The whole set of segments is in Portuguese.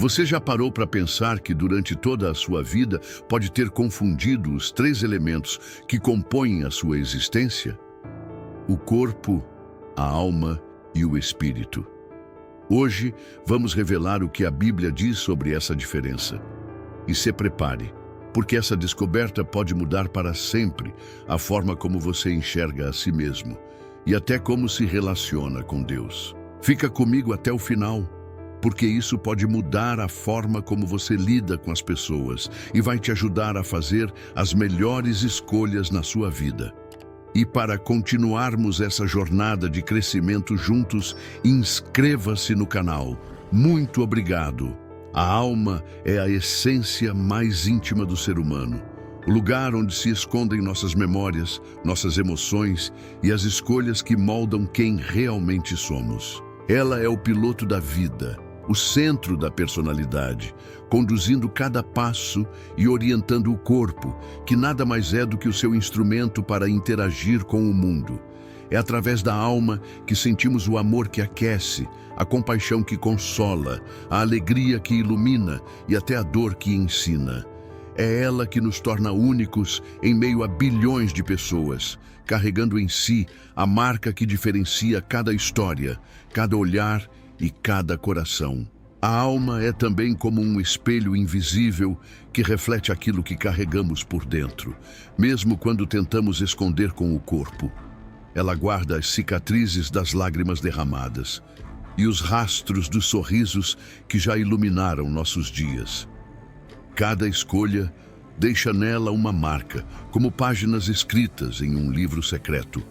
Você já parou para pensar que durante toda a sua vida pode ter confundido os três elementos que compõem a sua existência? O corpo, a alma e o espírito. Hoje vamos revelar o que a Bíblia diz sobre essa diferença. E se prepare, porque essa descoberta pode mudar para sempre a forma como você enxerga a si mesmo e até como se relaciona com Deus. Fica comigo até o final, porque isso pode mudar a forma como você lida com as pessoas e vai te ajudar a fazer as melhores escolhas na sua vida. E para continuarmos essa jornada de crescimento juntos, inscreva-se no canal. Muito obrigado! A alma é a essência mais íntima do ser humano, o lugar onde se escondem nossas memórias, nossas emoções e as escolhas que moldam quem realmente somos. Ela é o piloto da vida, o centro da personalidade, conduzindo cada passo e orientando o corpo, que nada mais é do que o seu instrumento para interagir com o mundo. É através da alma que sentimos o amor que aquece, a compaixão que consola, a alegria que ilumina e até a dor que ensina. É ela que nos torna únicos em meio a bilhões de pessoas, carregando em si a marca que diferencia cada história, cada olhar e cada coração. A alma é também como um espelho invisível que reflete aquilo que carregamos por dentro, mesmo quando tentamos esconder com o corpo. Ela guarda as cicatrizes das lágrimas derramadas e os rastros dos sorrisos que já iluminaram nossos dias. Cada escolha deixa nela uma marca, como páginas escritas em um livro secreto,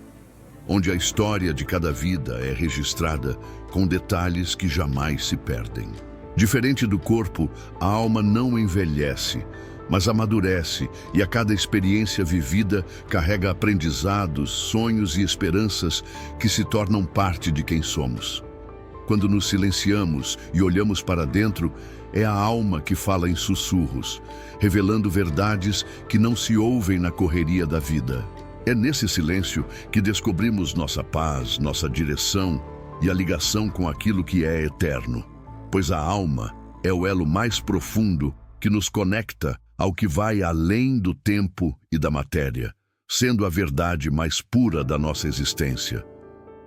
onde a história de cada vida é registrada com detalhes que jamais se perdem. Diferente do corpo, a alma não envelhece, mas amadurece, e a cada experiência vivida carrega aprendizados, sonhos e esperanças que se tornam parte de quem somos. Quando nos silenciamos e olhamos para dentro, é a alma que fala em sussurros, revelando verdades que não se ouvem na correria da vida. É nesse silêncio que descobrimos nossa paz, nossa direção e a ligação com aquilo que é eterno, pois a alma é o elo mais profundo que nos conecta ao que vai além do tempo e da matéria, sendo a verdade mais pura da nossa existência.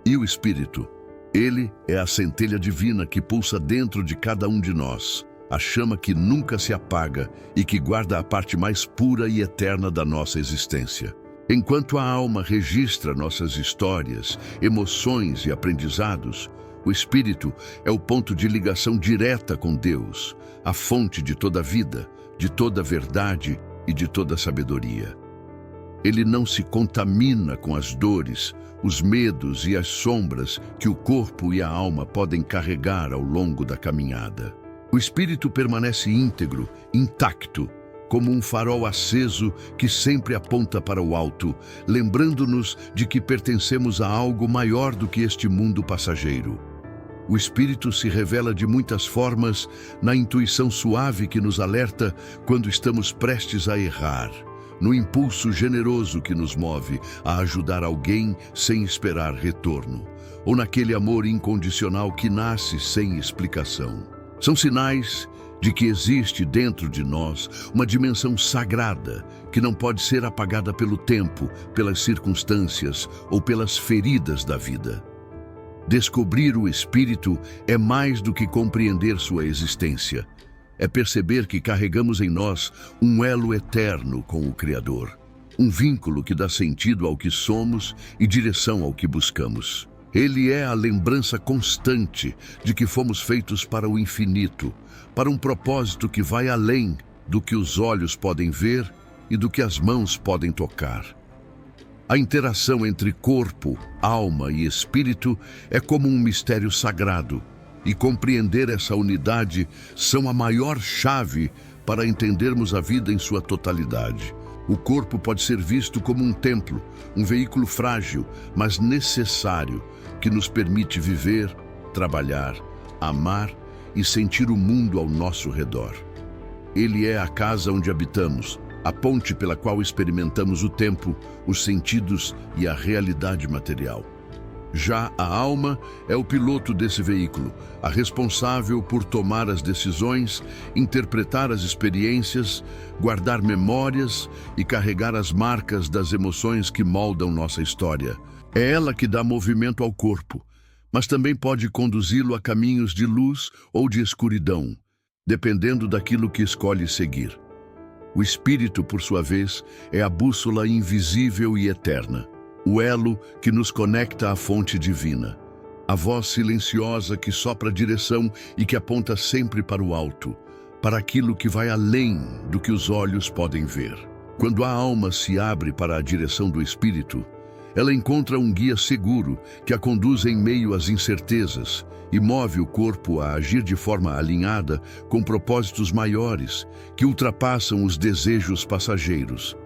E o espírito? Ele é a centelha divina que pulsa dentro de cada um de nós, a chama que nunca se apaga e que guarda a parte mais pura e eterna da nossa existência. Enquanto a alma registra nossas histórias, emoções e aprendizados, o espírito é o ponto de ligação direta com Deus, a fonte de toda a vida, de toda a verdade e de toda a sabedoria. Ele não se contamina com as dores, os medos e as sombras que o corpo e a alma podem carregar ao longo da caminhada. O espírito permanece íntegro, intacto, como um farol aceso que sempre aponta para o alto, lembrando-nos de que pertencemos a algo maior do que este mundo passageiro. O espírito se revela de muitas formas na intuição suave que nos alerta quando estamos prestes a errar, no impulso generoso que nos move a ajudar alguém sem esperar retorno, ou naquele amor incondicional que nasce sem explicação. São sinais de que existe dentro de nós uma dimensão sagrada que não pode ser apagada pelo tempo, pelas circunstâncias ou pelas feridas da vida. Descobrir o espírito é mais do que compreender sua existência. É perceber que carregamos em nós um elo eterno com o Criador, um vínculo que dá sentido ao que somos e direção ao que buscamos. Ele é a lembrança constante de que fomos feitos para o infinito, para um propósito que vai além do que os olhos podem ver e do que as mãos podem tocar. A interação entre corpo, alma e espírito é como um mistério sagrado, e compreender essa unidade são a maior chave para entendermos a vida em sua totalidade. O corpo pode ser visto como um templo, um veículo frágil, mas necessário, que nos permite viver, trabalhar, amar e sentir o mundo ao nosso redor. Ele é a casa onde habitamos, a ponte pela qual experimentamos o tempo, os sentidos e a realidade material. Já a alma é o piloto desse veículo, a responsável por tomar as decisões, interpretar as experiências, guardar memórias e carregar as marcas das emoções que moldam nossa história. É ela que dá movimento ao corpo, mas também pode conduzi-lo a caminhos de luz ou de escuridão, dependendo daquilo que escolhe seguir. O espírito, por sua vez, é a bússola invisível e eterna, o elo que nos conecta à fonte divina, a voz silenciosa que sopra a direção e que aponta sempre para o alto, para aquilo que vai além do que os olhos podem ver. Quando a alma se abre para a direção do espírito, ela encontra um guia seguro que a conduz em meio às incertezas e move o corpo a agir de forma alinhada com propósitos maiores que ultrapassam os desejos passageiros.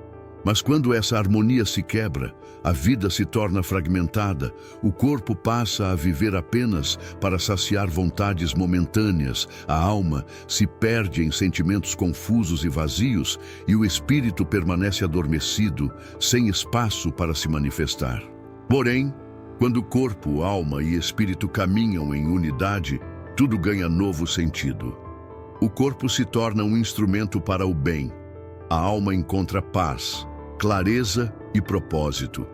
Mas quando essa harmonia se quebra, a vida se torna fragmentada, o corpo passa a viver apenas para saciar vontades momentâneas, a alma se perde em sentimentos confusos e vazios e o espírito permanece adormecido, sem espaço para se manifestar. Porém, quando corpo, alma e espírito caminham em unidade, tudo ganha novo sentido. O corpo se torna um instrumento para o bem, a alma encontra paz, clareza e propósito,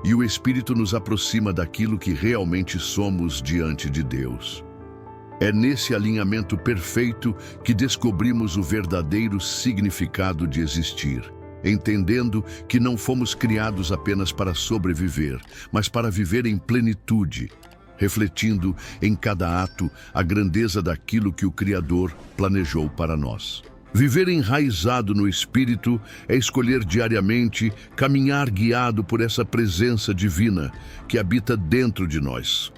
e o Espírito nos aproxima daquilo que realmente somos diante de Deus. É nesse alinhamento perfeito que descobrimos o verdadeiro significado de existir, entendendo que não fomos criados apenas para sobreviver, mas para viver em plenitude, refletindo em cada ato a grandeza daquilo que o Criador planejou para nós. Viver enraizado no Espírito é escolher diariamente caminhar guiado por essa presença divina que habita dentro de nós.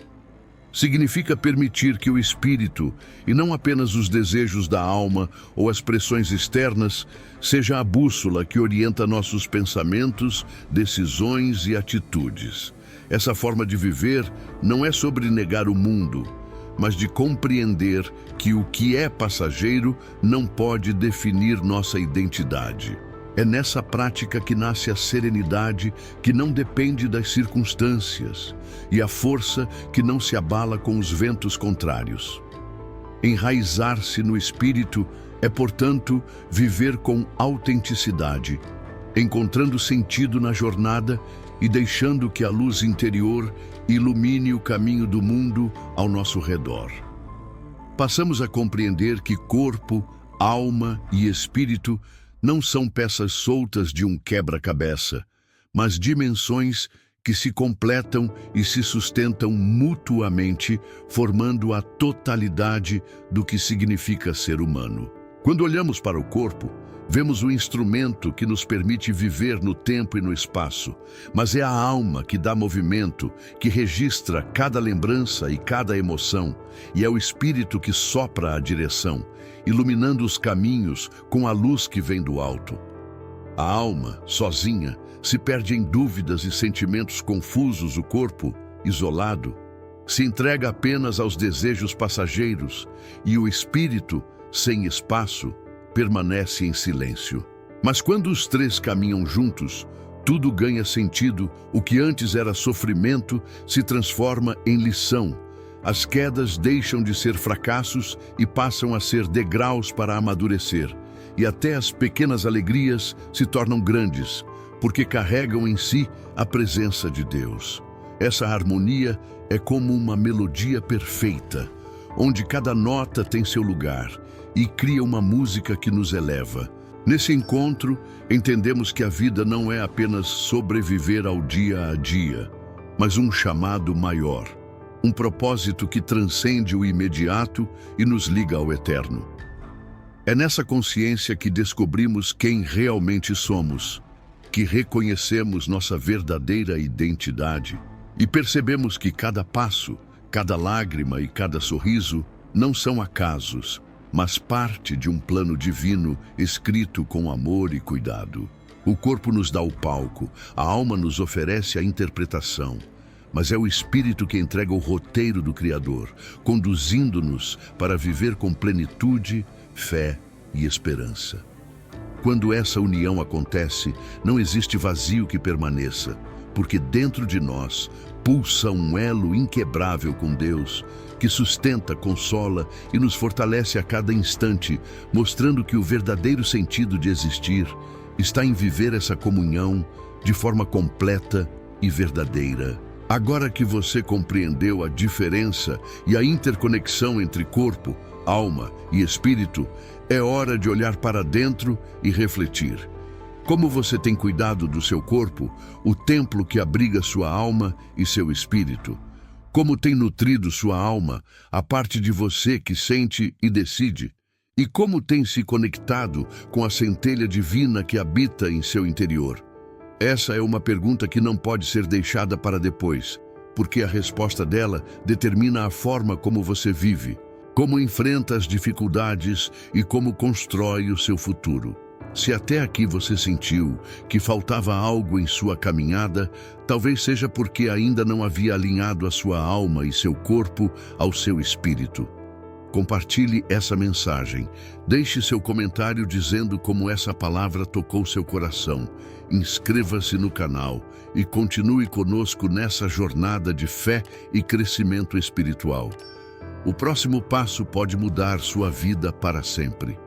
Significa permitir que o Espírito, e não apenas os desejos da alma ou as pressões externas, seja a bússola que orienta nossos pensamentos, decisões e atitudes. Essa forma de viver não é sobre negar o mundo, mas de compreender que o que é passageiro não pode definir nossa identidade. É nessa prática que nasce a serenidade que não depende das circunstâncias e a força que não se abala com os ventos contrários. Enraizar-se no Espírito é, portanto, viver com autenticidade, encontrando sentido na jornada e deixando que a luz interior ilumine o caminho do mundo ao nosso redor. Passamos a compreender que corpo, alma e espírito não são peças soltas de um quebra-cabeça, mas dimensões que se completam e se sustentam mutuamente, formando a totalidade do que significa ser humano. Quando olhamos para o corpo, vemos o instrumento que nos permite viver no tempo e no espaço, mas é a alma que dá movimento, que registra cada lembrança e cada emoção, e é o espírito que sopra a direção, iluminando os caminhos com a luz que vem do alto. A alma, sozinha, se perde em dúvidas e sentimentos confusos, o corpo, isolado, se entrega apenas aos desejos passageiros, e o espírito, sem espaço, permanece em silêncio. Mas quando os três caminham juntos, tudo ganha sentido, o que antes era sofrimento se transforma em lição. As quedas deixam de ser fracassos e passam a ser degraus para amadurecer. E até as pequenas alegrias se tornam grandes, porque carregam em si a presença de Deus. Essa harmonia é como uma melodia perfeita, onde cada nota tem seu lugar e cria uma música que nos eleva. Nesse encontro, entendemos que a vida não é apenas sobreviver ao dia a dia, mas um chamado maior, um propósito que transcende o imediato e nos liga ao eterno. É nessa consciência que descobrimos quem realmente somos, que reconhecemos nossa verdadeira identidade e percebemos que cada passo, cada lágrima e cada sorriso não são acasos, mas parte de um plano divino escrito com amor e cuidado. O corpo nos dá o palco, a alma nos oferece a interpretação, mas é o Espírito que entrega o roteiro do Criador, conduzindo-nos para viver com plenitude, fé e esperança. Quando essa união acontece, não existe vazio que permaneça, porque dentro de nós pulsa um elo inquebrável com Deus, que sustenta, consola e nos fortalece a cada instante, mostrando que o verdadeiro sentido de existir está em viver essa comunhão de forma completa e verdadeira. Agora que você compreendeu a diferença e a interconexão entre corpo, alma e espírito, é hora de olhar para dentro e refletir. Como você tem cuidado do seu corpo, o templo que abriga sua alma e seu espírito? Como tem nutrido sua alma, a parte de você que sente e decide? E como tem se conectado com a centelha divina que habita em seu interior? Essa é uma pergunta que não pode ser deixada para depois, porque a resposta dela determina a forma como você vive, como enfrenta as dificuldades e como constrói o seu futuro. Se até aqui você sentiu que faltava algo em sua caminhada, talvez seja porque ainda não havia alinhado a sua alma e seu corpo ao seu espírito. Compartilhe essa mensagem. Deixe seu comentário dizendo como essa palavra tocou seu coração. Inscreva-se no canal e continue conosco nessa jornada de fé e crescimento espiritual. O próximo passo pode mudar sua vida para sempre.